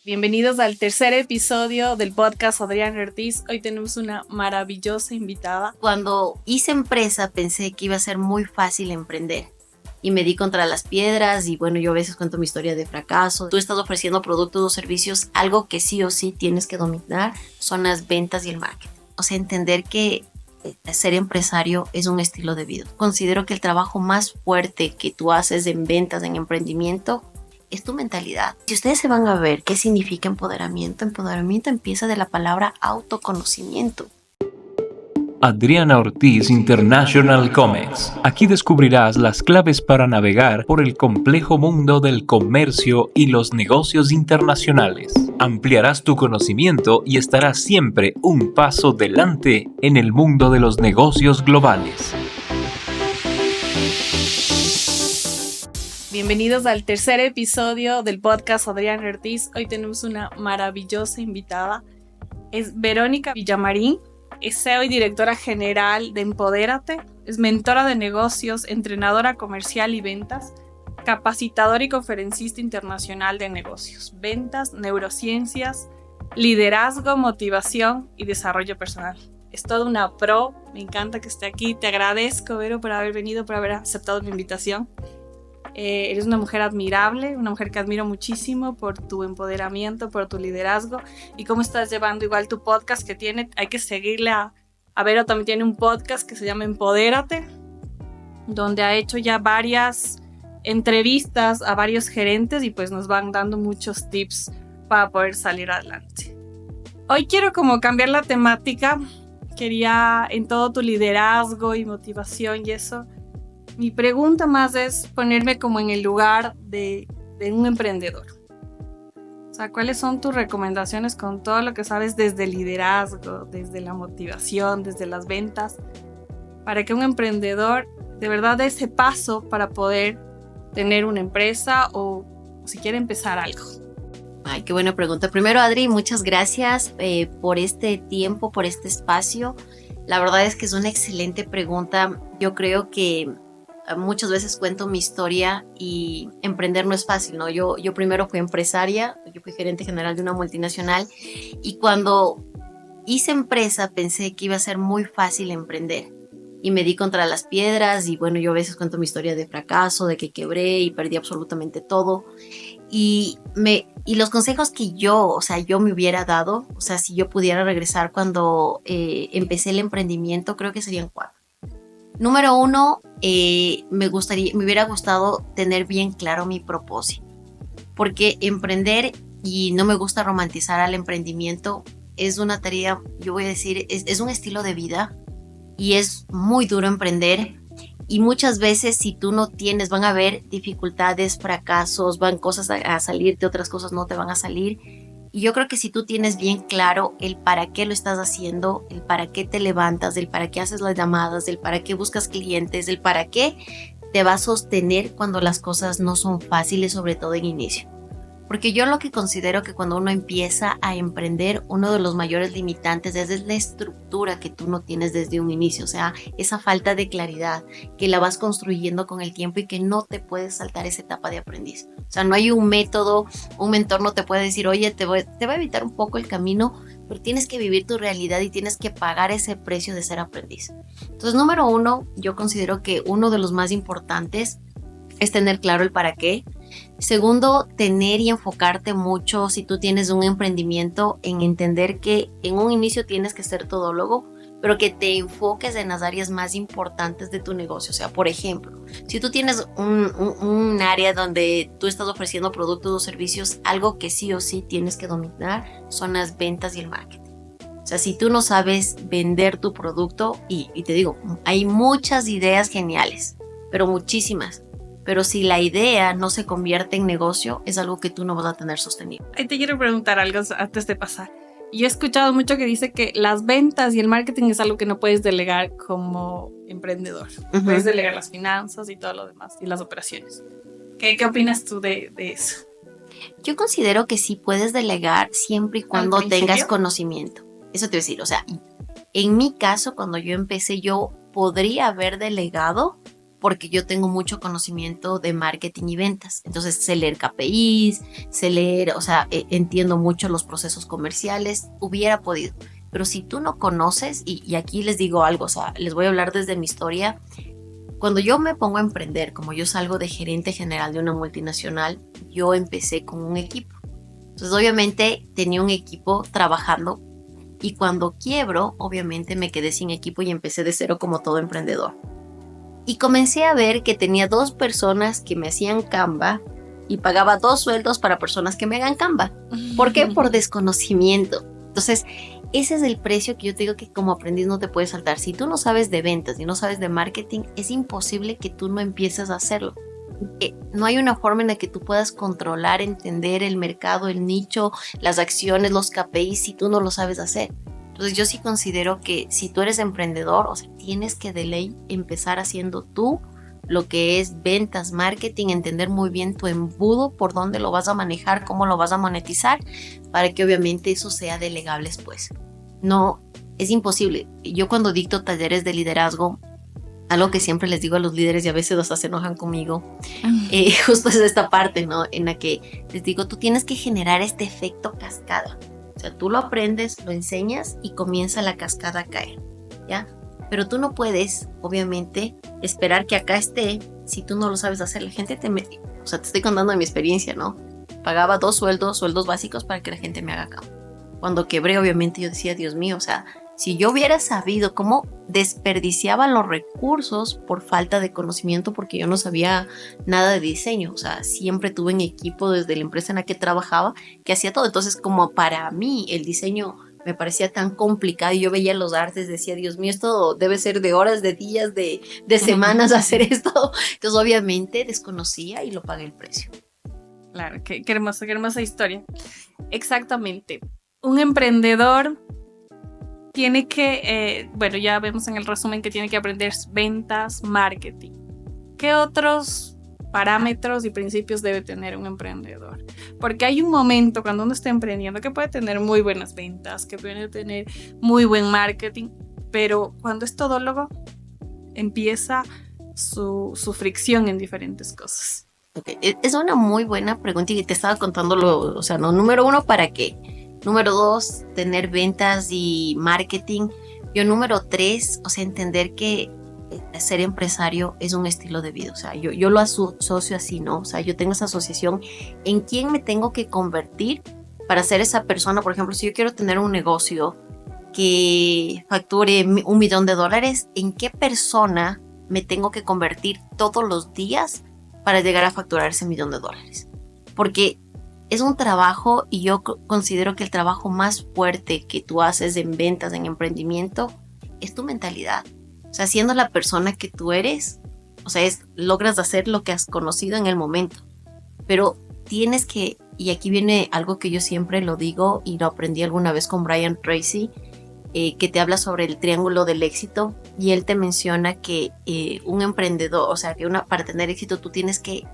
Bienvenidos al tercer episodio del podcast Adriana Ortiz. Hoy tenemos una maravillosa invitada. Cuando hice empresa pensé que iba a ser muy fácil emprender y me di contra las piedras y bueno, yo a veces cuento mi historia de fracaso. Tú estás ofreciendo productos o servicios, algo que sí o sí tienes que dominar son las ventas y el marketing. O sea, entender que ser empresario es un estilo de vida. Considero que el trabajo más fuerte que tú haces en ventas, en emprendimiento, es tu mentalidad. Si ustedes se van a ver qué significa empoderamiento empieza de la palabra autoconocimiento. Adriana Ortiz International Comex. Aquí descubrirás las claves para navegar por el complejo mundo del comercio y los negocios internacionales. Ampliarás tu conocimiento y estarás siempre un paso delante en el mundo de los negocios globales. Bienvenidos al tercer episodio del podcast Adriana Ortiz. Hoy tenemos una maravillosa invitada. Es Verónica Villamarín. Es CEO y directora general de Empodérate. Es mentora de negocios, entrenadora comercial y ventas, capacitadora y conferencista internacional de negocios, ventas, neurociencias, liderazgo, motivación y desarrollo personal. Es toda una pro. Me encanta que esté aquí. Te agradezco, Vero, por haber venido, por haber aceptado mi invitación. Eres una mujer admirable, una mujer que admiro muchísimo por tu empoderamiento, por tu liderazgo y cómo estás llevando igual tu podcast que tiene. Hay que seguirle a Vero, también tiene un podcast que se llama Empodérate, donde ha hecho ya varias entrevistas a varios gerentes y pues nos van dando muchos tips para poder salir adelante. Hoy quiero como cambiar la temática, quería en todo tu liderazgo y motivación y eso. Mi pregunta más es ponerme como en el lugar de un emprendedor. O sea, ¿cuáles son tus recomendaciones con todo lo que sabes desde el liderazgo, desde la motivación, desde las ventas, para que un emprendedor de verdad dé ese paso para poder tener una empresa o si quiere empezar algo? Ay, qué buena pregunta. Primero, Adri, muchas gracias por este tiempo, por este espacio. La verdad es que es una excelente pregunta. Yo creo que muchas veces cuento mi historia y emprender no es fácil, ¿no? Yo primero fui empresaria, yo fui gerente general de una multinacional y cuando hice empresa pensé que iba a ser muy fácil emprender y me di contra las piedras y bueno, yo a veces cuento mi historia de fracaso, de que quebré y perdí absolutamente todo y los consejos que yo me hubiera dado, o sea, si yo pudiera regresar cuando empecé el emprendimiento, creo que serían 4. Número 1, me hubiera gustado tener bien claro mi propósito, porque emprender, y no me gusta romantizar al emprendimiento, es una tarea, yo voy a decir, es un estilo de vida y es muy duro emprender y muchas veces si tú no tienes, van a haber dificultades, fracasos, van cosas a salirte, otras cosas no te van a salir. Y yo creo que si tú tienes bien claro el para qué lo estás haciendo, el para qué te levantas, el para qué haces las llamadas, el para qué buscas clientes, el para qué te va a sostener cuando las cosas no son fáciles, sobre todo en inicio. Porque yo lo que considero que cuando uno empieza a emprender, uno de los mayores limitantes es la estructura que tú no tienes desde un inicio. O sea, esa falta de claridad que la vas construyendo con el tiempo y que no te puedes saltar esa etapa de aprendiz. O sea, no hay un método, un mentor no te puede decir, oye, te va a evitar un poco el camino, pero tienes que vivir tu realidad y tienes que pagar ese precio de ser aprendiz. Entonces, número 1, yo considero que uno de los más importantes es tener claro el para qué. Segundo, tener y enfocarte mucho si tú tienes un emprendimiento en entender que en un inicio tienes que ser todólogo, pero que te enfoques en las áreas más importantes de tu negocio. O sea, por ejemplo, si tú tienes un área donde tú estás ofreciendo productos o servicios, algo que sí o sí tienes que dominar son las ventas y el marketing. O sea, si tú no sabes vender tu producto, y te digo, hay muchas ideas geniales, pero muchísimas. Pero si la idea no se convierte en negocio, es algo que tú no vas a tener sostenido. Ahí te quiero preguntar algo antes de pasar. Yo he escuchado mucho que dice que las ventas y el marketing es algo que no puedes delegar como emprendedor. Uh-huh. Puedes delegar las finanzas y todo lo demás, y las operaciones. ¿Qué opinas tú de eso? Yo considero que sí puedes delegar siempre y cuando tengas conocimiento. Eso te voy a decir, o sea, en mi caso, cuando yo empecé, yo podría haber delegado, porque yo tengo mucho conocimiento de marketing y ventas. Entonces sé leer KPIs, sé leer, o sea, entiendo mucho los procesos comerciales, hubiera podido. Pero si tú no conoces, y aquí les digo algo, o sea, les voy a hablar desde mi historia. Cuando yo me pongo a emprender, como yo salgo de gerente general de una multinacional, yo empecé con un equipo. Entonces, obviamente, tenía un equipo trabajando y cuando quiebro, obviamente me quedé sin equipo y empecé de cero como todo emprendedor. Y comencé a ver que tenía 2 personas que me hacían Canva y pagaba 2 sueldos para personas que me hagan Canva. ¿Por qué? Por desconocimiento. Entonces, ese es el precio que yo te digo que como aprendiz no te puedes saltar. Si tú no sabes de ventas y no sabes de marketing, es imposible que tú no empieces a hacerlo. No hay una forma en la que tú puedas controlar, entender el mercado, el nicho, las acciones, los KPIs, si tú no lo sabes hacer. Entonces yo sí considero que si tú eres emprendedor, o sea, tienes que de ley empezar haciendo tú lo que es ventas, marketing, entender muy bien tu embudo, por dónde lo vas a manejar, cómo lo vas a monetizar, para que obviamente eso sea delegable después. No, es imposible. Yo cuando dicto talleres de liderazgo, algo que siempre les digo a los líderes y a veces hasta se enojan conmigo, justo es esta parte, ¿no? En la que les digo, tú tienes que generar este efecto cascada. O sea, tú lo aprendes, lo enseñas y comienza la cascada a caer, ¿ya? Pero tú no puedes, obviamente, esperar que acá esté si tú no lo sabes hacer. La gente o sea, te estoy contando de mi experiencia, ¿no? Pagaba 2 sueldos básicos para que la gente me haga acá. Cuando quebré, obviamente, yo decía, Dios mío, o sea, si yo hubiera sabido cómo desperdiciaba los recursos por falta de conocimiento, porque yo no sabía nada de diseño, o sea, siempre tuve un equipo desde la empresa en la que trabajaba que hacía todo. Entonces, como para mí el diseño me parecía tan complicado y yo veía los artes, decía, Dios mío, esto debe ser de horas, de días, de semanas hacer esto. Entonces, obviamente, desconocía y lo pagué el precio. Claro, qué hermosa historia. Exactamente. Un emprendedor tiene que, bueno, ya vemos en el resumen que tiene que aprender ventas, marketing. ¿Qué otros parámetros y principios debe tener un emprendedor? Porque hay un momento cuando uno está emprendiendo que puede tener muy buenas ventas, que puede tener muy buen marketing, pero cuando es todólogo empieza su fricción en diferentes cosas. Okay. Es una muy buena pregunta y te estaba contando o sea, no, número 1, ¿para qué? Número 2, tener ventas y marketing. Yo número 3, o sea, entender que ser empresario es un estilo de vida. O sea, yo lo asocio así, ¿no? O sea, yo tengo esa asociación en quién me tengo que convertir para ser esa persona. Por ejemplo, si yo quiero tener un negocio que facture $1 millón, ¿en qué persona me tengo que convertir todos los días para llegar a facturar ese $1 millón? Porque es un trabajo y yo considero que el trabajo más fuerte que tú haces en ventas, en emprendimiento, es tu mentalidad. O sea, siendo la persona que tú eres, o sea, logras hacer lo que has conocido en el momento. Pero tienes que, y aquí viene algo que yo siempre lo digo y lo aprendí alguna vez con Brian Tracy, que te habla sobre el triángulo del éxito, y él te menciona que un emprendedor, o sea, que para tener éxito tú tienes que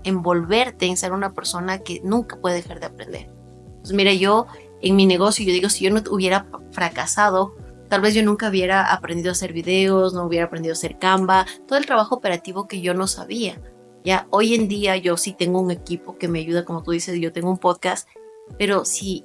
envolverte en ser una persona que nunca puede dejar de aprender. Entonces, mira, yo en mi negocio, yo digo, si yo no hubiera fracasado, tal vez yo nunca hubiera aprendido a hacer videos, no hubiera aprendido a hacer Canva, todo el trabajo operativo que yo no sabía. Ya hoy en día yo sí tengo un equipo que me ayuda, como tú dices, yo tengo un podcast, pero si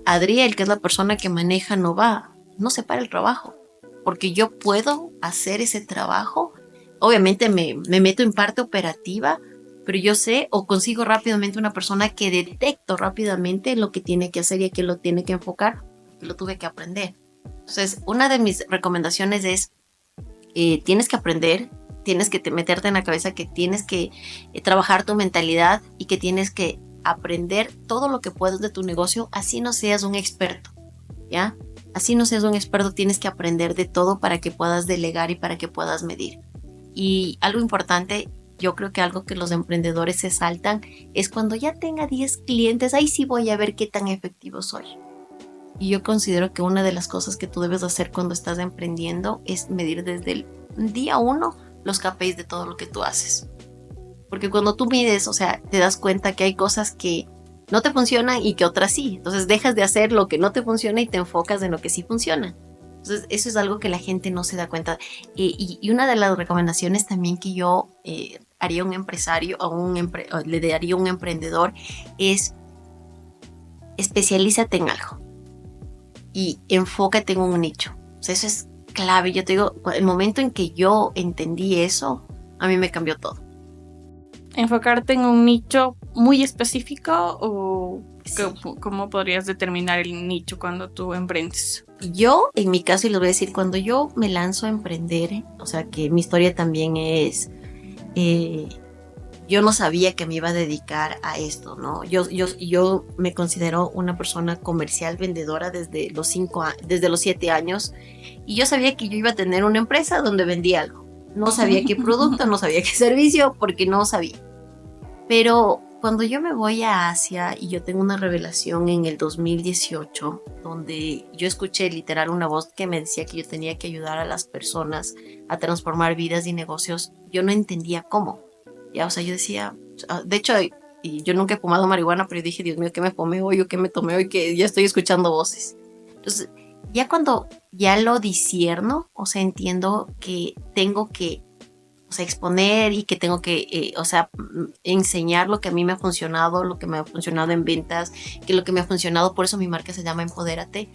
Adriel, que es la persona que maneja, no se para el trabajo, porque yo puedo hacer ese trabajo. Obviamente me meto en parte operativa, pero yo sé o consigo rápidamente una persona que detecto rápidamente lo que tiene que hacer y a qué lo tiene que enfocar, que lo tuve que aprender. Entonces, una de mis recomendaciones es, tienes que aprender, tienes que meterte en la cabeza que tienes que trabajar tu mentalidad y que tienes que aprender todo lo que puedas de tu negocio, así no seas un experto, ¿ya? Así no seas un experto, tienes que aprender de todo para que puedas delegar y para que puedas medir. Y algo importante, yo creo que algo que los emprendedores se saltan es cuando ya tenga 10 clientes, ahí sí voy a ver qué tan efectivo soy. Y yo considero que una de las cosas que tú debes hacer cuando estás emprendiendo es medir desde el día 1 los KPIs de todo lo que tú haces. Porque cuando tú mides, o sea, te das cuenta que hay cosas que no te funcionan y que otras sí. Entonces dejas de hacer lo que no te funciona y te enfocas en lo que sí funciona. Entonces, eso es algo que la gente no se da cuenta. Y una de las recomendaciones también que yo haría a un empresario o le daría a un emprendedor es especialízate en algo y enfócate en un nicho. O sea, eso es clave. Yo te digo, el momento en que yo entendí eso, a mí me cambió todo. ¿Enfocarte en un nicho muy específico o Sí. cómo podrías determinar el nicho cuando tú emprendes? Yo, en mi caso, y les voy a decir, cuando yo me lanzo a emprender, o sea, que mi historia también es, yo no sabía que me iba a dedicar a esto, ¿no? Yo me considero una persona comercial, vendedora desde desde los 7 años, y yo sabía que yo iba a tener una empresa donde vendía algo. No sabía qué producto, no sabía qué servicio, porque no sabía. Pero cuando yo me voy a Asia y yo tengo una revelación en el 2018, donde yo escuché literal una voz que me decía que yo tenía que ayudar a las personas a transformar vidas y negocios, yo no entendía cómo. Ya, o sea, yo decía, de hecho, y yo nunca he fumado marihuana, pero yo dije, Dios mío, ¿qué me fumé hoy o qué me tomé hoy? Que ya estoy escuchando voces. Entonces, ya cuando ya lo discierno, o sea, entiendo que tengo que, o sea, exponer y que tengo que, o sea, enseñar lo que a mí me ha funcionado, lo que me ha funcionado en ventas, que lo que me ha funcionado, por eso mi marca se llama Empodérate,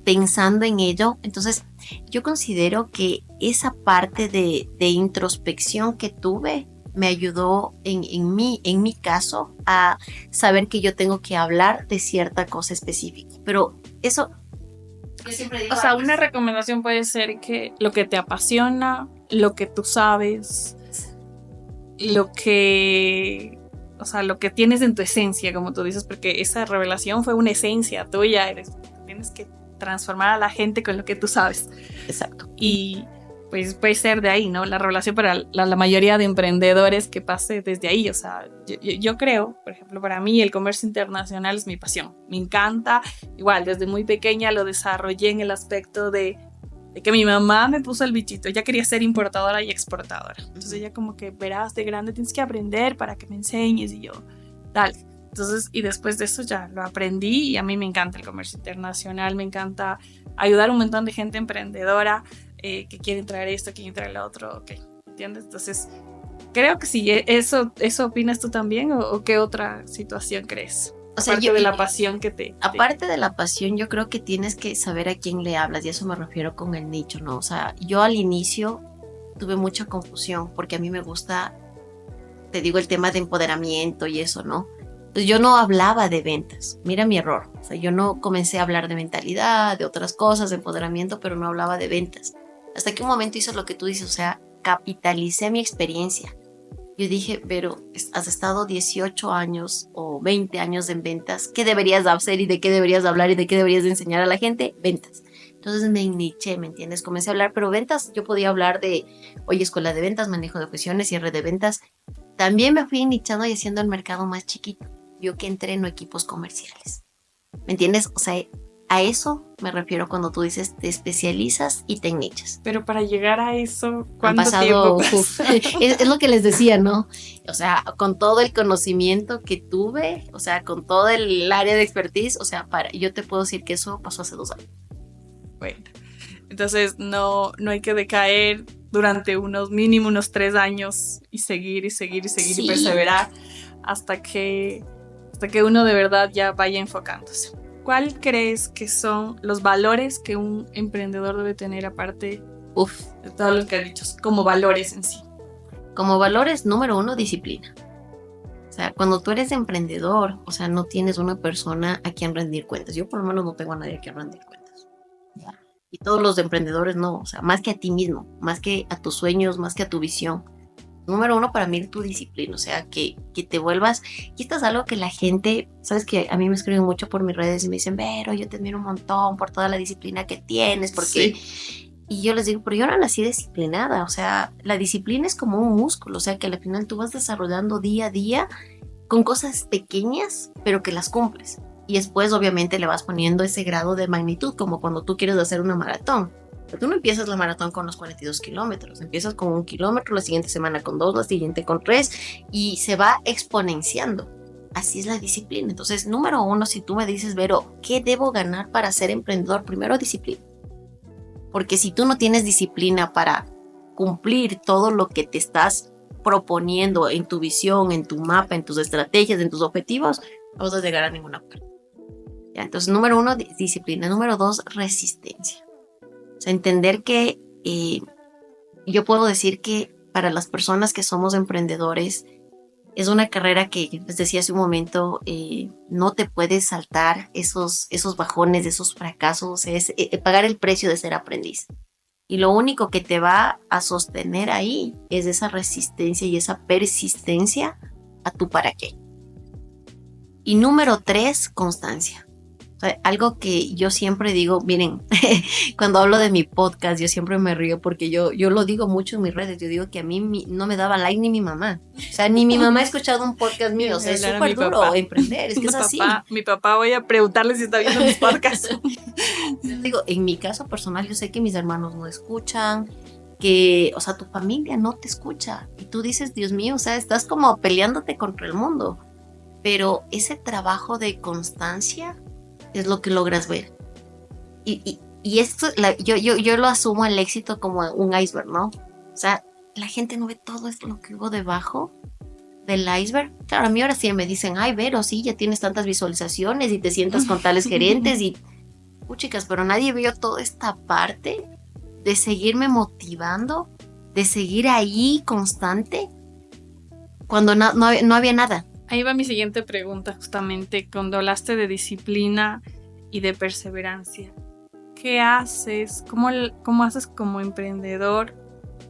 pensando en ello. Entonces, yo considero que esa parte de introspección que tuve me ayudó en mi caso a saber que yo tengo que hablar de cierta cosa específica. Pero eso, yo siempre digo, O sea, una recomendación puede ser que lo que te apasiona, lo que tú sabes, lo que tienes en tu esencia, como tú dices, porque esa revelación fue una esencia tuya, tienes que transformar a la gente con lo que tú sabes. exacto. Y pues puede ser de ahí, ¿no? La revelación para la mayoría de emprendedores que pase desde ahí. O sea, yo creo, por ejemplo, para mí el comercio internacional es mi pasión. Me encanta. Igual, desde muy pequeña lo desarrollé en el aspecto de que mi mamá me puso el bichito. Ella quería ser importadora y exportadora. Entonces ella como que, verás, de grande tienes que aprender para que me enseñes. Y yo, dale. Entonces, y después de eso ya lo aprendí y a mí me encanta el comercio internacional. Me encanta ayudar a un montón de gente emprendedora que quieren traer esto, quieren traer lo otro, ok, ¿entiendes? Entonces, creo que sí, ¿eso opinas tú también o qué otra situación crees? O sea, aparte de la pasión que te... Aparte de la pasión, yo creo que tienes que saber a quién le hablas y a eso me refiero con el nicho, ¿no? O sea, yo al inicio tuve mucha confusión porque a mí me gusta, te digo, el tema de empoderamiento y eso, ¿no? Entonces yo no hablaba de ventas, mira mi error, o sea, yo no comencé a hablar de mentalidad, de otras cosas, de empoderamiento, pero no hablaba de ventas. Hasta que un momento hice lo que tú dices, o sea, capitalicé mi experiencia. Yo dije, pero has estado 18 años o 20 años en ventas, ¿qué deberías hacer y de qué deberías hablar y de qué deberías de enseñar a la gente? Ventas. Entonces me niché, ¿me entiendes? Comencé a hablar, pero ventas, yo podía hablar de, oye, escuela de ventas, manejo de objeciones, cierre de ventas. También me fui nichando y haciendo el mercado más chiquito. Yo que entreno equipos comerciales. ¿Me entiendes? O sea, a eso me refiero cuando tú dices te especializas y te nichas. Pero para llegar a eso, ¿cuánto tiempo pasó? Es lo que les decía, ¿no? O sea, con todo el conocimiento que tuve, o sea, con todo el área de expertise, o sea, yo te puedo decir que eso pasó hace 2 años. Bueno, entonces no hay que decaer durante mínimo unos 3 años y seguir Sí. y perseverar hasta que uno de verdad ya vaya enfocándose. ¿Cuál crees que son los valores que un emprendedor debe tener aparte de todo lo que has dicho, como valores en sí? Como valores, número 1, disciplina. O sea, cuando tú eres emprendedor, o sea, no tienes una persona a quien rendir cuentas. Yo por lo menos no tengo a nadie a quien rendir cuentas. Y todos los emprendedores no, o sea, más que a ti mismo, más que a tus sueños, más que a tu visión. Número 1 para mí tu disciplina, o sea, que te vuelvas, y esto es algo que la gente, sabes que a mí me escriben mucho por mis redes y me dicen, Vero, yo te admiro un montón por toda la disciplina que tienes, porque... Sí. Y yo les digo, pero yo no nací disciplinada, o sea, la disciplina es como un músculo, o sea, que al final tú vas desarrollando día a día con cosas pequeñas, pero que las cumples. Y después obviamente le vas poniendo ese grado de magnitud, como cuando tú quieres hacer una maratón. Pero tú no empiezas la maratón con los 42 kilómetros, empiezas con 1 kilómetro, la siguiente semana con 2, la siguiente con 3, y se va exponenciando. Así es la disciplina. Entonces, número 1, si tú me dices, Vero, ¿qué debo ganar para ser emprendedor? Primero, disciplina. Porque si tú no tienes disciplina para cumplir todo lo que te estás proponiendo en tu visión, en tu mapa, en tus estrategias, en tus objetivos, no vas a llegar a ninguna parte. ¿Ya? Entonces, número 1, disciplina. Número 2, resistencia. O sea, entender que yo puedo decir que para las personas que somos emprendedores, es una carrera que, les decía hace un momento, no te puedes saltar esos bajones, esos fracasos, es pagar el precio de ser aprendiz. Y lo único que te va a sostener ahí es esa resistencia y esa persistencia a tu para qué. Y número 3, constancia. O sea, algo que yo siempre digo, miren, cuando hablo de mi podcast, yo siempre me río porque yo lo digo mucho en mis redes. Yo digo que a mí no me daba like ni mi mamá. O sea, ni mi mamá ha escuchado un podcast mío. O sea, es súper duro emprender, es que es así. Mi papá, voy a preguntarle si está viendo mis podcasts. Digo, en mi caso personal, yo sé que mis hermanos no escuchan, que, o sea, tu familia no te escucha. Y tú dices, Dios mío, o sea, estás como peleándote contra el mundo. Pero ese trabajo de constancia es lo que logras ver. Y esto, yo lo asumo el éxito como un iceberg, ¿no? O sea, la gente no ve todo esto, lo que hubo debajo del iceberg. Claro, a mí ahora sí me dicen, ay, Vero, sí, ya tienes tantas visualizaciones y te sientas con tales gerentes y... chicas, pero nadie vio toda esta parte de seguirme motivando, de seguir ahí constante, cuando no había nada. Ahí va mi siguiente pregunta, justamente, cuando hablaste de disciplina y de perseverancia. ¿Qué haces? ¿Cómo haces como emprendedor?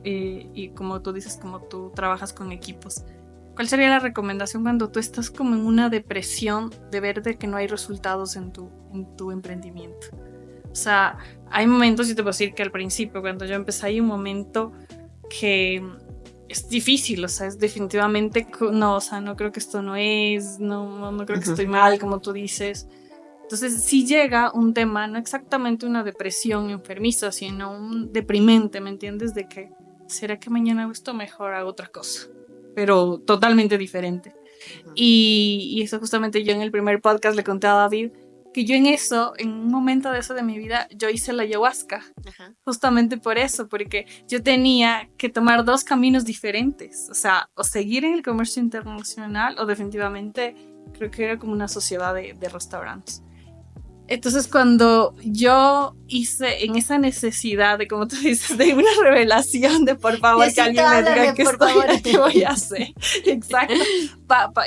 Y como tú dices, como tú trabajas con equipos. ¿Cuál sería la recomendación cuando tú estás como en una depresión de ver de que no hay resultados en tu emprendimiento? O sea, hay momentos, yo te puedo decir que al principio, cuando yo empecé, hay un momento que es difícil, o sea, es definitivamente, no, o sea, no creo que esto no creo que estoy mal, como tú dices. Entonces, si llega un tema, no exactamente una depresión enfermiza, sino un deprimente, ¿me entiendes? De que, ¿será que mañana hago esto mejor, hago otra cosa? Pero totalmente diferente. Y eso justamente yo en el primer podcast le conté a David, que yo en un momento de eso de mi vida, yo hice la ayahuasca. Ajá. Justamente por eso, porque yo tenía que tomar 2 caminos diferentes. O sea, o seguir en el comercio internacional o definitivamente creo que era como una sociedad de restaurantes. Entonces cuando yo hice en esa necesidad de, como tú dices, de una revelación de por favor que alguien me diga qué voy a hacer. Exacto.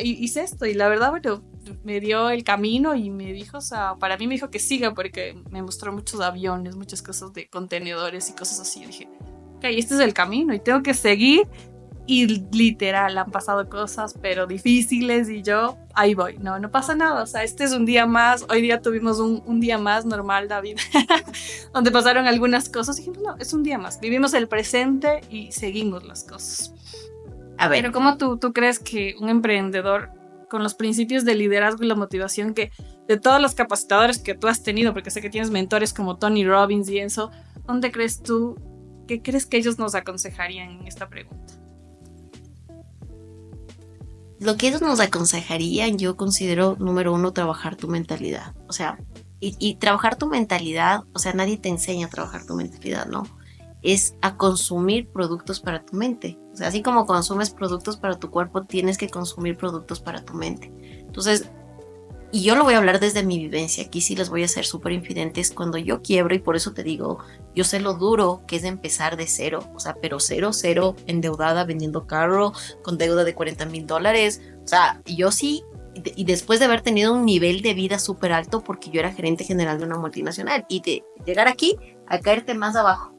Hice esto y la verdad, bueno, me dio el camino y me dijo, o sea, para mí me dijo que siga porque me mostró muchos aviones, muchas cosas de contenedores y cosas así. Yo dije, ok, este es el camino y tengo que seguir. Y literal, han pasado cosas, pero difíciles y yo ahí voy. No pasa nada. O sea, este es un día más. Hoy día tuvimos un día más normal, David, donde pasaron algunas cosas. Y dijimos, no, es un día más. Vivimos el presente y seguimos las cosas. A ver. Pero ¿cómo tú crees que un emprendedor con los principios de liderazgo y la motivación que de todos los capacitadores que tú has tenido, porque sé que tienes mentores como Tony Robbins y eso, ¿dónde crees tú, qué crees que ellos nos aconsejarían en esta pregunta? Lo que ellos nos aconsejarían, yo considero, número 1, trabajar tu mentalidad. O sea, y trabajar tu mentalidad, o sea, nadie te enseña a trabajar tu mentalidad, ¿no? Es a consumir productos para tu mente. O sea, así como consumes productos para tu cuerpo, tienes que consumir productos para tu mente. Entonces, y yo lo voy a hablar desde mi vivencia. Aquí sí les voy a ser súper infidentes cuando yo quiebro, y por eso te digo, yo sé lo duro que es empezar de cero. O sea, pero cero, endeudada, vendiendo carro, con deuda de $40,000. O sea, yo sí, y después de haber tenido un nivel de vida súper alto, porque yo era gerente general de una multinacional, y de llegar aquí a caerte más abajo,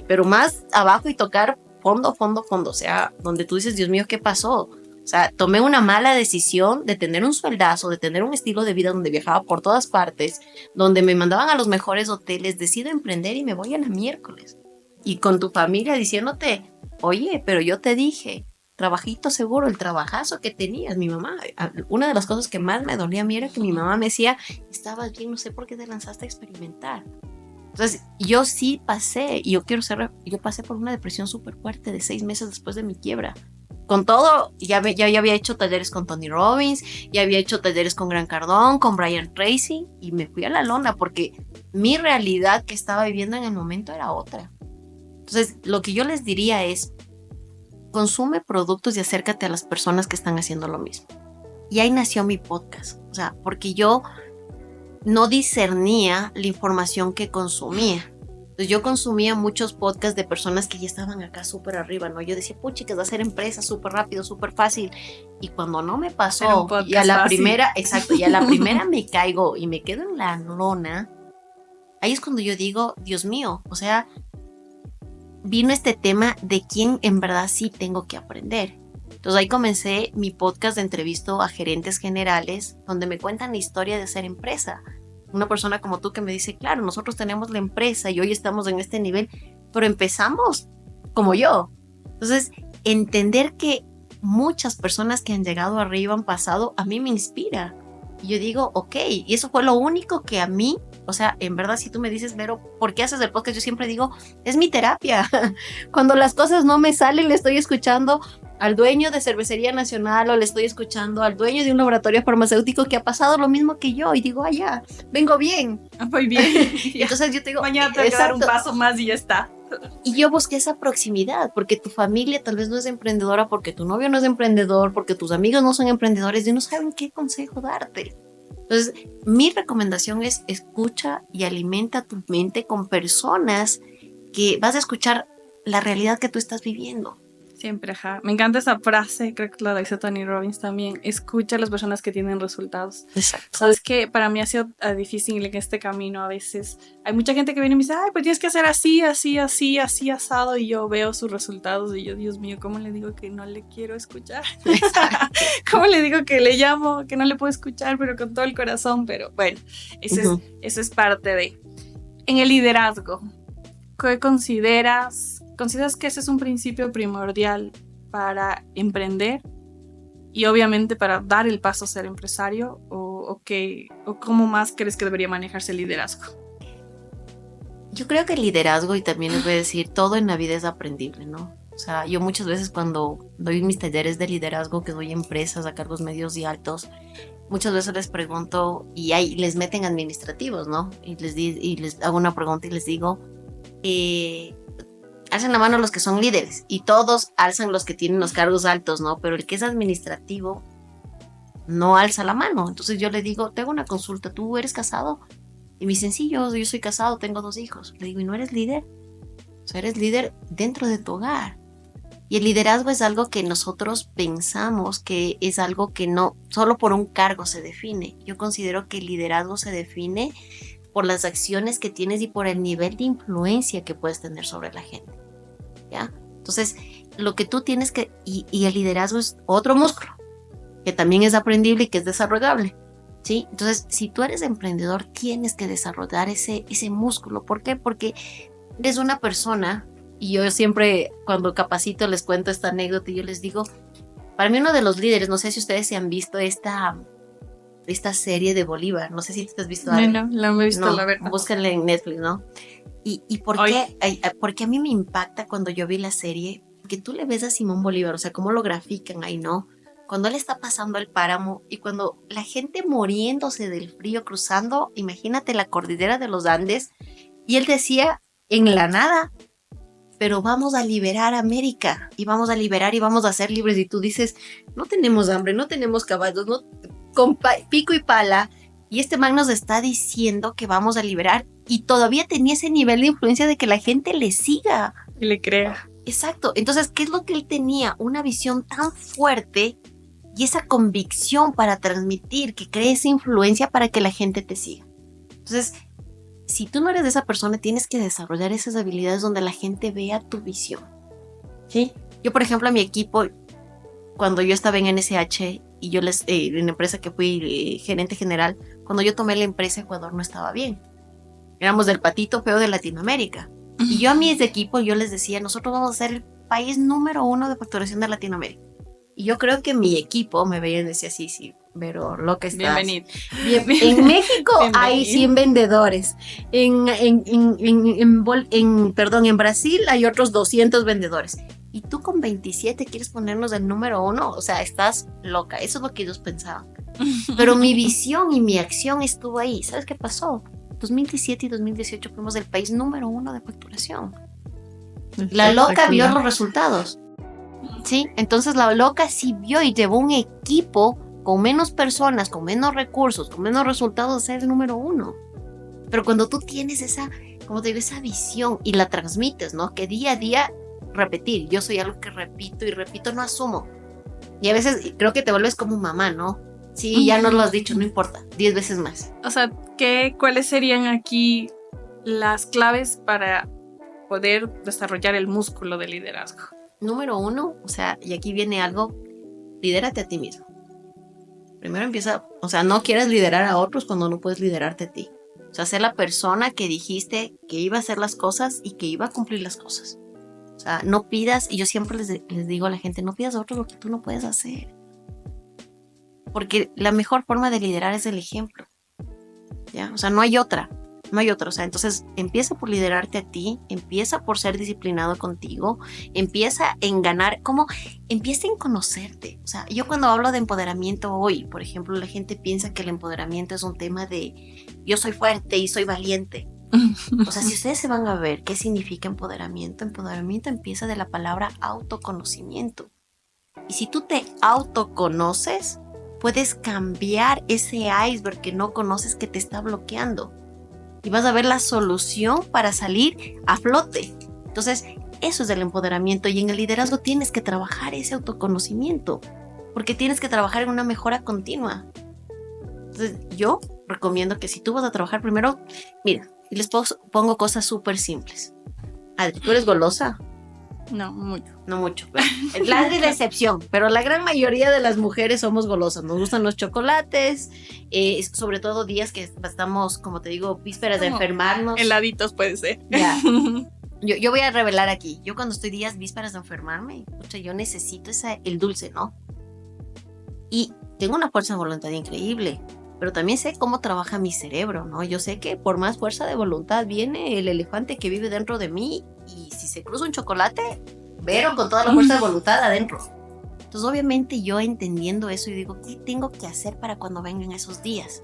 pero más abajo y tocar fondo. O sea, donde tú dices, Dios mío, ¿qué pasó? O sea, tomé una mala decisión de tener un sueldazo, de tener un estilo de vida donde viajaba por todas partes, donde me mandaban a los mejores hoteles, decido emprender y me voy a la miércoles. Y con tu familia diciéndote, oye, pero yo te dije, trabajito seguro, el trabajazo que tenías. Mi mamá, una de las cosas que más me dolía a mí era que mi mamá me decía, estabas bien, no sé por qué te lanzaste a experimentar. Entonces, yo sí pasé, y yo pasé por una depresión súper fuerte de 6 meses después de mi quiebra. con todo, ya había hecho talleres con Tony Robbins, ya había hecho talleres con Grant Cardone, con Brian Tracy, y me fui a la lona porque mi realidad que estaba viviendo en el momento era otra. Entonces, lo que yo les diría es, consume productos y acércate a las personas que están haciendo lo mismo. Y ahí nació mi podcast, o sea, porque yo no discernía la información que consumía. Entonces yo consumía muchos podcasts de personas que ya estaban acá súper arriba, ¿no? Yo decía, puchica, va a ser empresa súper rápido, súper fácil. Y cuando no me pasó, y a la primera, exacto, y a la primera me caigo y me quedo en la lona, ahí es cuando yo digo, Dios mío, o sea, vino este tema de quién en verdad sí tengo que aprender. Entonces ahí comencé mi podcast de entrevisto a gerentes generales, donde me cuentan la historia de ser empresa. Una persona como tú que me dice, claro, nosotros tenemos la empresa y hoy estamos en este nivel, pero empezamos como yo. Entonces, entender que muchas personas que han llegado arriba han pasado, a mí me inspira. Y yo digo, ok, y eso fue lo único que a mí, o sea, en verdad, si tú me dices, Vero, ¿por qué haces el podcast? Yo siempre digo, es mi terapia. Cuando las cosas no me salen, le estoy escuchando al dueño de Cervecería Nacional o le estoy escuchando al dueño de un laboratorio farmacéutico que ha pasado lo mismo que yo y digo, ya, vengo bien. Muy bien. Entonces yo te digo, mañana tengo que dar un paso más y ya está. Y yo busqué esa proximidad porque tu familia tal vez no es emprendedora, porque tu novio no es emprendedor, porque tus amigos no son emprendedores y no saben qué consejo darte. Entonces, mi recomendación es escucha y alimenta tu mente con personas que vas a escuchar la realidad que tú estás viviendo. Siempre, ajá. Me encanta esa frase, creo que la dice Tony Robbins también. Escucha a las personas que tienen resultados. Exacto. Sabes que para mí ha sido difícil en este camino a veces. Hay mucha gente que viene y me dice, ay, pues tienes que hacer así, asado. Y yo veo sus resultados y yo, Dios mío, ¿cómo le digo que no le quiero escuchar? ¿Cómo le digo que le llamo, que no le puedo escuchar, pero con todo el corazón? Pero bueno, eso es parte de. En el liderazgo, ¿qué consideras? ¿Consideras que ese es un principio primordial para emprender y obviamente para dar el paso a ser empresario? ¿O cómo más crees que debería manejarse el liderazgo? Yo creo que el liderazgo, y también les voy a decir, todo en la vida es aprendible, ¿no? O sea, yo muchas veces cuando doy mis talleres de liderazgo, que doy a empresas a cargos medios y altos, muchas veces les pregunto, y ahí les meten administrativos, ¿no? Y les hago una pregunta y les digo, alzan la mano los que son líderes y todos alzan los que tienen los cargos altos, ¿no? Pero el que es administrativo no alza la mano. Entonces yo le digo, te hago una consulta, ¿tú eres casado? Y me dicen, sí, yo soy casado, tengo 2 hijos. Le digo, ¿y no eres líder? O sea, eres líder dentro de tu hogar. Y el liderazgo es algo que nosotros pensamos que es algo que no solo por un cargo se define. Yo considero que el liderazgo se define por las acciones que tienes y por el nivel de influencia que puedes tener sobre la gente, ¿ya? Entonces, lo que tú tienes que, y el liderazgo es otro músculo, que también es aprendible y que es desarrollable, ¿sí? Entonces, si tú eres emprendedor, tienes que desarrollar ese músculo. ¿Por qué? Porque eres una persona, y yo siempre cuando capacito les cuento esta anécdota y yo les digo, para mí uno de los líderes, no sé si ustedes se han visto esta serie de Bolívar, no sé si te has visto algo. No, la he visto, no, la verdad. Búsquenla en Netflix, ¿no? ¿Y por qué? Porque a mí me impacta cuando yo vi la serie, que tú le ves a Simón Bolívar, o sea, cómo lo grafican ahí, ¿no? Cuando él está pasando el páramo y cuando la gente muriéndose del frío cruzando, imagínate la cordillera de los Andes, y él decía, en la nada, pero vamos a liberar América, y vamos a liberar y vamos a ser libres, y tú dices, no tenemos hambre, no tenemos caballos, no, con pico y pala, y este man nos está diciendo que vamos a liberar, y todavía tenía ese nivel de influencia de que la gente le siga. Y le crea. Exacto. Entonces, ¿qué es lo que él tenía? Una visión tan fuerte y esa convicción para transmitir, que cree esa influencia para que la gente te siga. Entonces, si tú no eres de esa persona, tienes que desarrollar esas habilidades donde la gente vea tu visión, ¿sí? Yo, por ejemplo, a mi equipo, cuando yo estaba en NSH y yo en la empresa que fui gerente general, cuando yo tomé la empresa, Ecuador no estaba bien. Éramos del patito feo de Latinoamérica. Y yo a mis equipos, yo les decía, nosotros vamos a ser el país número 1 de facturación de Latinoamérica. Y yo creo que mi equipo me veía y decía, sí, pero lo que estás. Bienvenido. En México hay 100 vendedores. En Brasil hay otros 200 vendedores. Y tú con 27 quieres ponernos el número 1, o sea, estás loca. Eso es lo que ellos pensaban. Pero mi visión y mi acción estuvo ahí. ¿Sabes qué pasó? 2017 y 2018 fuimos el país número 1 de facturación. La loca vio los resultados. Sí, entonces la loca sí vio y llevó un equipo con menos personas, con menos recursos, con menos resultados a ser el número 1. Pero cuando tú tienes esa, como te digo, esa visión y la transmites, ¿no? Que día a día repetir. Yo soy algo que repito y repito, no asumo. Y a veces creo que te vuelves como mamá, ¿no? Sí, ya nos lo has dicho, no importa, 10 veces más. O sea, ¿cuáles serían aquí las claves para poder desarrollar el músculo del liderazgo? Número 1, o sea, y aquí viene algo, lidérate a ti mismo. Primero empieza, o sea, no quieras liderar a otros cuando no puedes liderarte a ti. O sea, ser la persona que dijiste que iba a hacer las cosas y que iba a cumplir las cosas. O sea, no pidas, y yo siempre les digo a la gente, no pidas a otros lo que tú no puedes hacer. Porque la mejor forma de liderar es el ejemplo. ¿Ya? O sea, no hay otra. O sea, entonces empieza por liderarte a ti, empieza por ser disciplinado contigo, empieza en ganar, empieza en conocerte. O sea, yo cuando hablo de empoderamiento hoy, por ejemplo, la gente piensa que el empoderamiento es un tema de yo soy fuerte y soy valiente. O sea, si ustedes se van a ver qué significa empoderamiento empieza de la palabra autoconocimiento. Y si tú te autoconoces, puedes cambiar ese iceberg que no conoces que te está bloqueando. Y vas a ver la solución para salir a flote. Entonces, eso es el empoderamiento. Y en el liderazgo tienes que trabajar ese autoconocimiento. Porque tienes que trabajar en una mejora continua. Entonces, yo recomiendo que si tú vas a trabajar primero, mira, y les pongo cosas súper simples. Adri, ¿tú eres golosa? No, mucho. No mucho. La Adri es la excepción, pero la gran mayoría de las mujeres somos golosas. Nos gustan los chocolates, sobre todo días que estamos, como te digo, vísperas de enfermarnos. Heladitos puede ser. Ya. Yo voy a revelar aquí. Yo cuando estoy días vísperas de enfermarme, yo necesito el dulce, ¿no? Y tengo una fuerza de voluntad increíble, pero también sé cómo trabaja mi cerebro, ¿no? Yo sé que por más fuerza de voluntad viene el elefante que vive dentro de mí y si se cruza un chocolate, Vero con toda la fuerza de voluntad adentro. Entonces, obviamente, yo entendiendo eso, y digo, ¿qué tengo que hacer para cuando vengan esos días?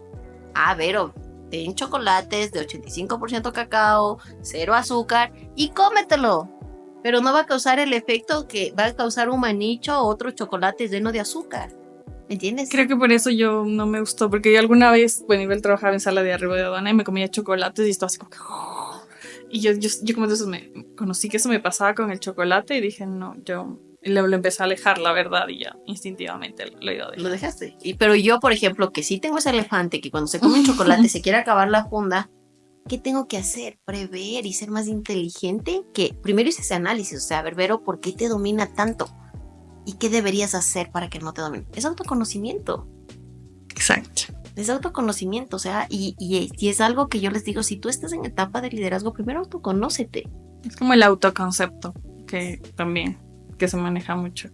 Vero, ten chocolates de 85% cacao, 0 azúcar y cómetelo. Pero no va a causar el efecto que va a causar un manicho o otro chocolate lleno de azúcar. ¿Me entiendes? Creo que por eso yo no me gustó, porque yo alguna vez, bueno, iba a trabajar en sala de arriba de aduana y me comía chocolates y estaba así como que... Y yo como entonces conocí que eso me pasaba con el chocolate y dije, no, yo lo empecé a alejar, la verdad, y ya instintivamente lo he ido a dejar. Lo dejaste. Pero yo, por ejemplo, que sí tengo ese elefante que cuando se come un chocolate se quiere acabar la funda, ¿qué tengo que hacer? Prever y ser más inteligente. Que primero hice ese análisis, o sea, a ver, Vero, ¿por qué te domina tanto? ¿Y qué deberías hacer para que no te domine? Es autoconocimiento. Exacto. Es autoconocimiento, o sea, y es algo que yo les digo, si tú estás en etapa de liderazgo, primero autoconócete. Es como el autoconcepto, que también, que se maneja mucho.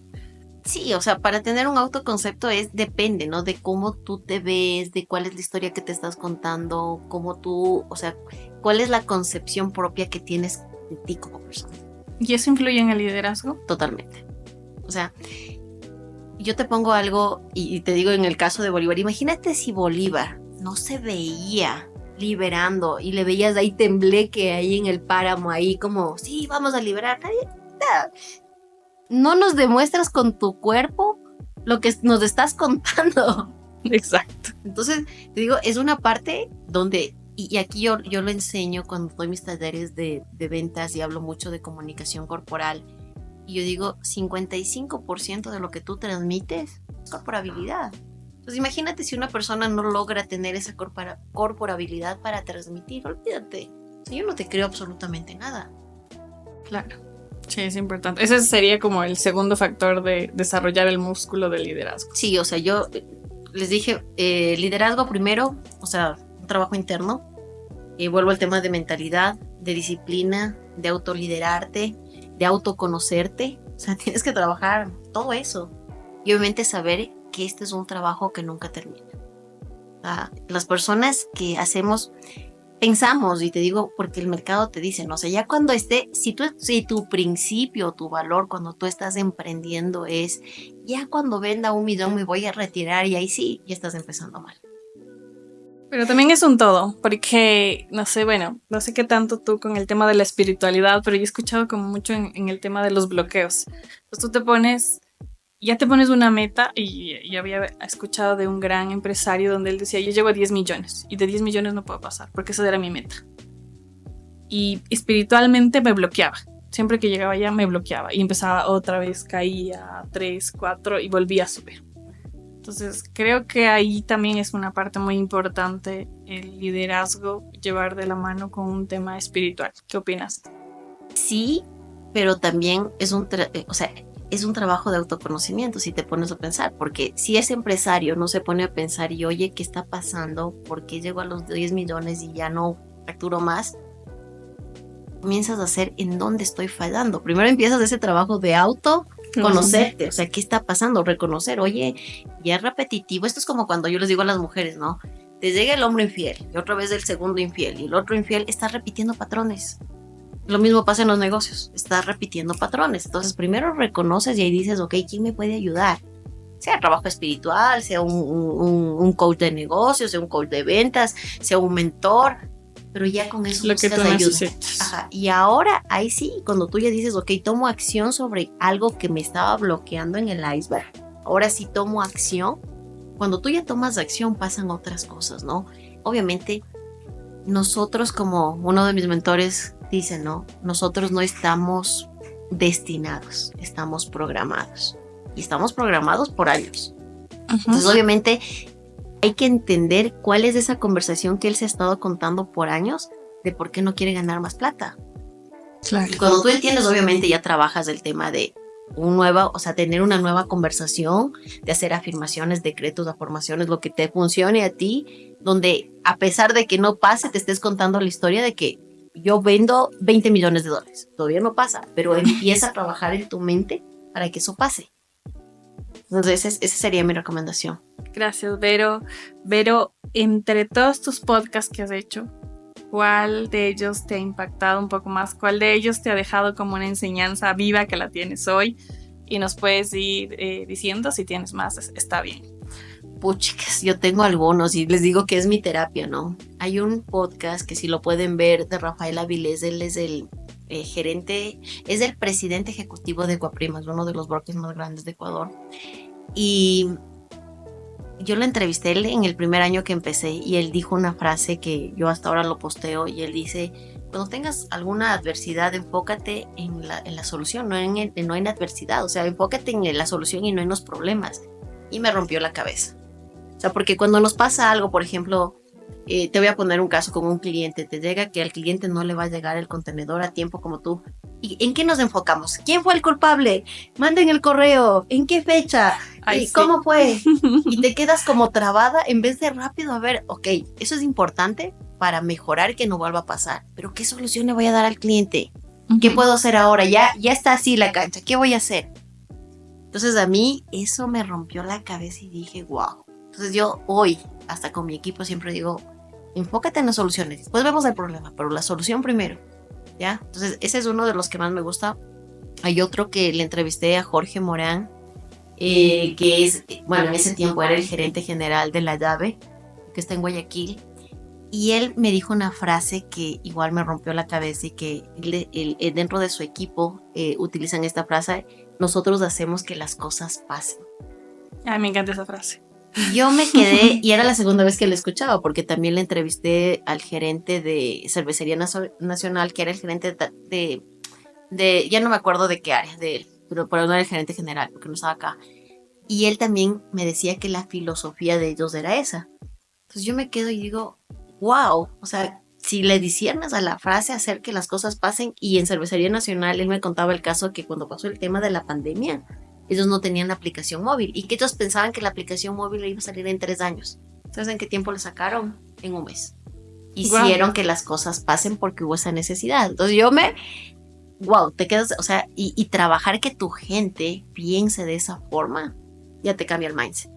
Sí, o sea, para tener un autoconcepto depende, ¿no? De cómo tú te ves, de cuál es la historia que te estás contando, cómo tú, o sea, cuál es la concepción propia que tienes de ti como persona. ¿Y eso influye en el liderazgo? Totalmente. O sea, yo te pongo algo y te digo en el caso de Bolívar, imagínate si Bolívar no se veía liberando y le veías ahí tembleque ahí en el páramo, ahí como, sí, vamos a liberar. No nos demuestras con tu cuerpo lo que nos estás contando. Exacto. Entonces, te digo, es una parte donde, y aquí yo lo enseño cuando doy mis talleres de ventas y hablo mucho de comunicación corporal. Y yo digo, 55% de lo que tú transmites es corporabilidad. Entonces imagínate si una persona no logra tener esa corporabilidad para transmitir, olvídate. O sea, yo no te creo absolutamente nada. Claro. Sí, es importante. Ese sería como el segundo factor de desarrollar el músculo del liderazgo. Sí, o sea, yo les dije, liderazgo primero, o sea, un trabajo interno. Vuelvo al tema de mentalidad, de disciplina, de autoliderarte, de autoconocerte. O sea, tienes que trabajar todo eso. Y obviamente saber que este es un trabajo que nunca termina. Las personas que hacemos pensamos, y te digo porque el mercado te dice, no sé, ya cuando esté, si tu principio, tu valor cuando tú estás emprendiendo es, ya cuando venda 1 millón me voy a retirar, y ahí sí, ya estás empezando mal. Pero también es un todo, porque, no sé, bueno, no sé qué tanto tú con el tema de la espiritualidad, pero yo he escuchado como mucho en el tema de los bloqueos. Pues tú ya te pones una meta, y yo había escuchado de un gran empresario donde él decía, yo llego a 10 millones, y de 10 millones no puedo pasar, porque esa era mi meta. Y espiritualmente me bloqueaba. Siempre que llegaba allá me bloqueaba, y empezaba otra vez, caía a 3, 4 y volvía a subir. Entonces creo que ahí también es una parte muy importante el liderazgo, llevar de la mano con un tema espiritual. ¿Qué opinas? Sí, pero también es es un trabajo de autoconocimiento si te pones a pensar, porque si ese empresario no se pone a pensar y oye, ¿qué está pasando? ¿Por qué llego a los 10 millones y ya no facturo más? Comienzas a hacer en dónde estoy fallando. Primero empiezas ese trabajo de conocerte, o sea, ¿qué está pasando? Reconocer, oye, ya es repetitivo. Esto es como cuando yo les digo a las mujeres, ¿no? Te llega el hombre infiel, y otra vez el segundo infiel, y el otro infiel, estás repitiendo patrones. Lo mismo pasa en los negocios, estás repitiendo patrones. Entonces, primero reconoces y ahí dices, ok, ¿quién me puede ayudar? Sea trabajo espiritual, sea un coach de negocios, sea un coach de ventas, sea un mentor, pero ya con eso lo que tú necesitas. Ajá. Y ahora, ahí sí, cuando tú ya dices, ok, tomo acción sobre algo que me estaba bloqueando en el iceberg, ahora sí tomo acción. Cuando tú ya tomas acción, pasan otras cosas, ¿no? Obviamente, nosotros, como uno de mis mentores dice, ¿no? Nosotros no estamos destinados, estamos programados. Y estamos programados por años. Entonces, obviamente, hay que entender cuál es esa conversación que él se ha estado contando por años de por qué no quiere ganar más plata. Claro. Y cuando tú entiendes, obviamente ya trabajas el tema de tener una nueva conversación, de hacer afirmaciones, decretos, afirmaciones, lo que te funcione a ti, donde a pesar de que no pase, te estés contando la historia de que yo vendo 20 millones de dólares. Todavía no pasa, pero empieza a trabajar en tu mente para que eso pase. Entonces, esa sería mi recomendación. Gracias, Vero. Vero, entre todos tus podcasts que has hecho, ¿cuál de ellos te ha impactado un poco más? ¿Cuál de ellos te ha dejado como una enseñanza viva que la tienes hoy? Y nos puedes ir diciendo si tienes más, está bien. Puchicas, yo tengo algunos y les digo que es mi terapia, ¿no? Hay un podcast que si lo pueden ver de Rafael Avilés, él es el gerente, es el presidente ejecutivo de Ecuaprimas, uno de los brokers más grandes de Ecuador. Y yo lo entrevisté en el primer año que empecé y él dijo una frase que yo hasta ahora lo posteo y él dice, cuando tengas alguna adversidad, enfócate en la solución, no en la adversidad, o sea, enfócate en la solución y no en los problemas. Y me rompió la cabeza. O sea, porque cuando nos pasa algo, por ejemplo, te voy a poner un caso con un cliente, te llega que al cliente no le va a llegar el contenedor a tiempo como tú. ¿Y en qué nos enfocamos? ¿Quién fue el culpable? Manden el correo. ¿En qué fecha? Ay, sí. ¿Cómo fue? Y te quedas como trabada en vez de rápido a ver, ok, eso es importante para mejorar que no vuelva a pasar. Pero ¿qué solución le voy a dar al cliente? ¿Qué puedo hacer ahora? Ya está así la cancha. ¿Qué voy a hacer? Entonces a mí eso me rompió la cabeza y dije, wow. Entonces yo hoy, hasta con mi equipo, siempre digo, enfócate en las soluciones. Después vemos el problema, pero la solución primero. ¿Ya? Entonces ese es uno de los que más me gusta. Hay otro que le entrevisté a Jorge Morán, que es, bueno, en ese tiempo era el gerente general de La Llave, que está en Guayaquil. Y él me dijo una frase que igual me rompió la cabeza y que dentro de su equipo utilizan esta frase, nosotros hacemos que las cosas pasen. Ay, me encanta esa frase. Y yo me quedé, y era la segunda vez que lo escuchaba, porque también le entrevisté al gerente de Cervecería Nacional, que era el gerente de ya no me acuerdo de qué área de él, pero no era el gerente general, porque no estaba acá. Y él también me decía que la filosofía de ellos era esa. Entonces yo me quedo y digo, wow, o sea, si le disiernas a la frase hacer que las cosas pasen, y en Cervecería Nacional él me contaba el caso que cuando pasó el tema de la pandemia, ellos no tenían la aplicación móvil y que ellos pensaban que la aplicación móvil iba a salir en 3 años. ¿Sabes en qué tiempo la sacaron? En 1 mes. Hicieron que las cosas pasen porque hubo esa necesidad. Entonces wow, te quedas, o sea, y trabajar que tu gente piense de esa forma, ya te cambia el mindset.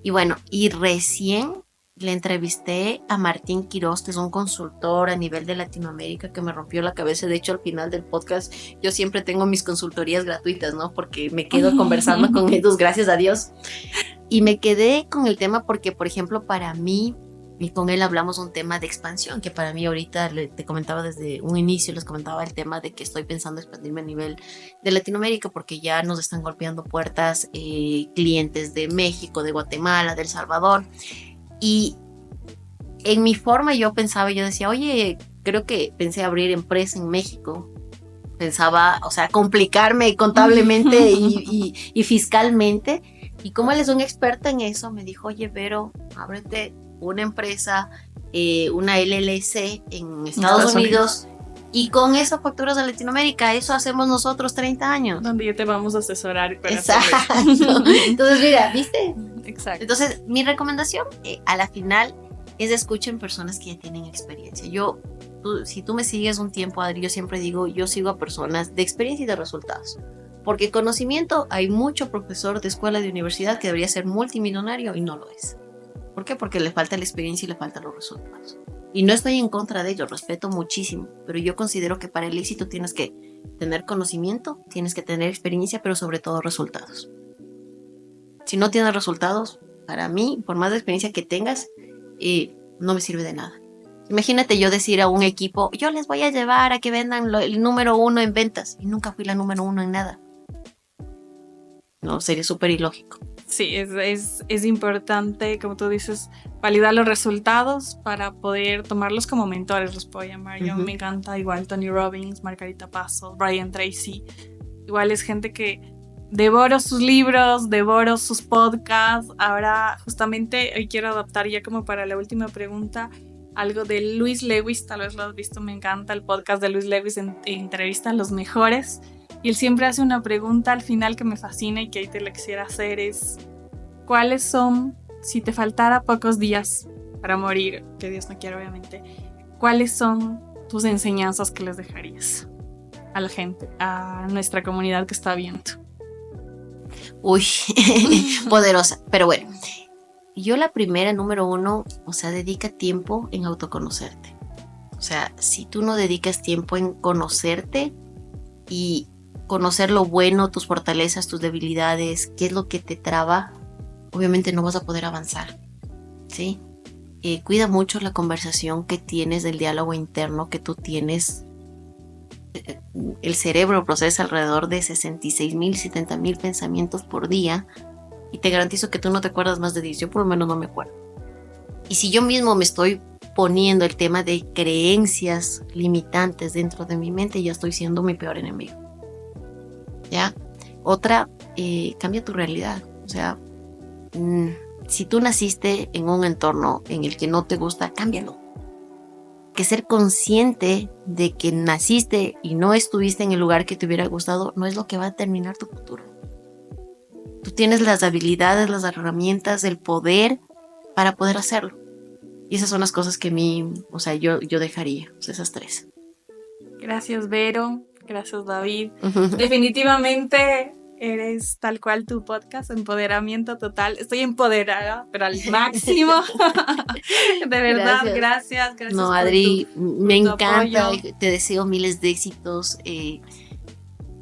Y bueno, y recién le entrevisté a Martín Quiroz, que es un consultor a nivel de Latinoamérica que me rompió la cabeza. De hecho, al final del podcast, yo siempre tengo mis consultorías gratuitas, ¿no? Porque me quedo conversando con ellos, gracias a Dios. Y me quedé con el tema porque, por ejemplo, para mí, y con él hablamos un tema de expansión, que para mí ahorita te comentaba desde un inicio, les comentaba el tema de que estoy pensando expandirme a nivel de Latinoamérica porque ya nos están golpeando puertas clientes de México, de Guatemala, de El Salvador. Y en mi forma yo pensaba, yo decía, oye, creo que pensé abrir empresa en México. Pensaba, o sea, complicarme contablemente y fiscalmente. Y como él es un experto en eso, me dijo, oye, Vero, ábrete una empresa, una LLC en Estados Unidos. Y con eso facturas a Latinoamérica. Eso hacemos nosotros 30 años. Donde ya te vamos a asesorar. Exacto. Entonces, mira, ¿viste? Exacto. Entonces, mi recomendación a la final es escuchen personas que ya tienen experiencia. Si tú me sigues un tiempo, Adri, yo siempre digo, yo sigo a personas de experiencia y de resultados. Porque conocimiento, hay mucho profesor de escuela, de universidad que debería ser multimillonario y no lo es. ¿Por qué? Porque le falta la experiencia y le faltan los resultados. Y no estoy en contra de ello, respeto muchísimo, pero yo considero que para el éxito tienes que tener conocimiento, tienes que tener experiencia, pero sobre todo resultados. Si no tienes resultados, para mí, por más de experiencia que tengas, no me sirve de nada. Imagínate yo decir a un equipo, yo les voy a llevar a que vendan el número 1 en ventas, y nunca fui la número 1 en nada. No, sería súper ilógico. Sí, es importante, como tú dices, validar los resultados para poder tomarlos como mentores, los puedo llamar. Yo me encanta igual Tony Robbins, Margarita Pasos, Brian Tracy. Igual es gente que devoro sus libros, devoro sus podcasts. Ahora, justamente, hoy quiero adaptar ya como para la última pregunta algo de Luis Lewis, tal vez lo has visto, me encanta el podcast de Luis Lewis, entrevista a los mejores. Y él siempre hace una pregunta al final que me fascina y que ahí te la quisiera hacer es, ¿cuáles son, si te faltara pocos días para morir, que Dios no quiere obviamente, cuáles son tus enseñanzas que les dejarías a la gente, a nuestra comunidad que está viendo? Uy, poderosa, pero bueno, yo la primera, número 1, o sea, dedica tiempo en autoconocerte. O sea, si tú no dedicas tiempo en conocerte y conocer lo bueno, tus fortalezas, tus debilidades, qué es lo que te traba, obviamente no vas a poder avanzar, ¿sí? Cuida mucho la conversación que tienes, del diálogo interno que tú tienes. El cerebro procesa alrededor de 66,000, 70,000 pensamientos por día y te garantizo que tú no te acuerdas más de 10, yo por lo menos no me acuerdo. Y si yo mismo me estoy poniendo el tema de creencias limitantes dentro de mi mente, ya estoy siendo mi peor enemigo. ¿Ya? Otra, cambia tu realidad. O sea, si tú naciste en un entorno en el que no te gusta, cámbialo. Que ser consciente de que naciste y no estuviste en el lugar que te hubiera gustado no es lo que va a determinar tu futuro. Tú tienes las habilidades, las herramientas, el poder para poder hacerlo. Y esas son las cosas que a mí, o sea, yo dejaría, o sea, esas 3. Gracias, Vero. Gracias, David. Definitivamente eres tal cual tu podcast, empoderamiento total. Estoy empoderada, pero al máximo. De verdad, gracias. No, Adri, me encanta. Te deseo miles de éxitos.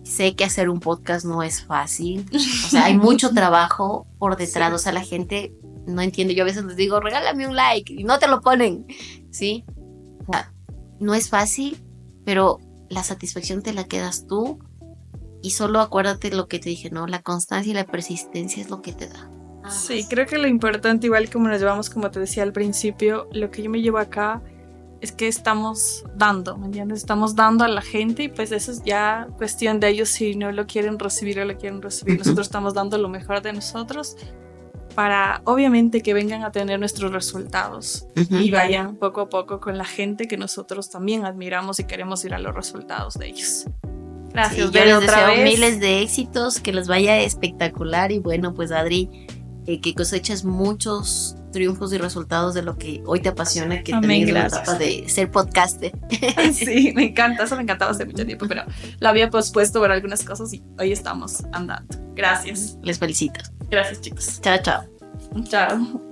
Sé que hacer un podcast no es fácil. O sea, hay mucho trabajo por detrás. Sí. O sea, la gente no entiende. Yo a veces les digo, regálame un like y no te lo ponen. ¿Sí? O sea, no es fácil, pero la satisfacción te la quedas tú y solo acuérdate lo que te dije, ¿no? La constancia y la persistencia es lo que te da. Sí, creo que lo importante, igual como nos llevamos, como te decía al principio, lo que yo me llevo acá es que estamos dando, ¿me entiendes? Estamos dando a la gente y pues eso es ya cuestión de ellos si no lo quieren recibir o lo quieren recibir. Nosotros estamos dando lo mejor de nosotros para, obviamente, que vengan a tener nuestros resultados y vayan poco a poco con la gente que nosotros también admiramos y queremos ir a los resultados de ellos. Gracias, sí, yo les deseo miles de éxitos, que les vaya espectacular y bueno, pues Adri, que coseches muchos triunfos y resultados de lo que hoy te apasiona, que también es la etapa de ser podcaster. Sí, me encanta, eso me encantaba hace mucho tiempo, pero lo había pospuesto por algunas cosas y hoy estamos andando. Gracias. Les felicito. Gracias, chicos. Chao, chao. Chao.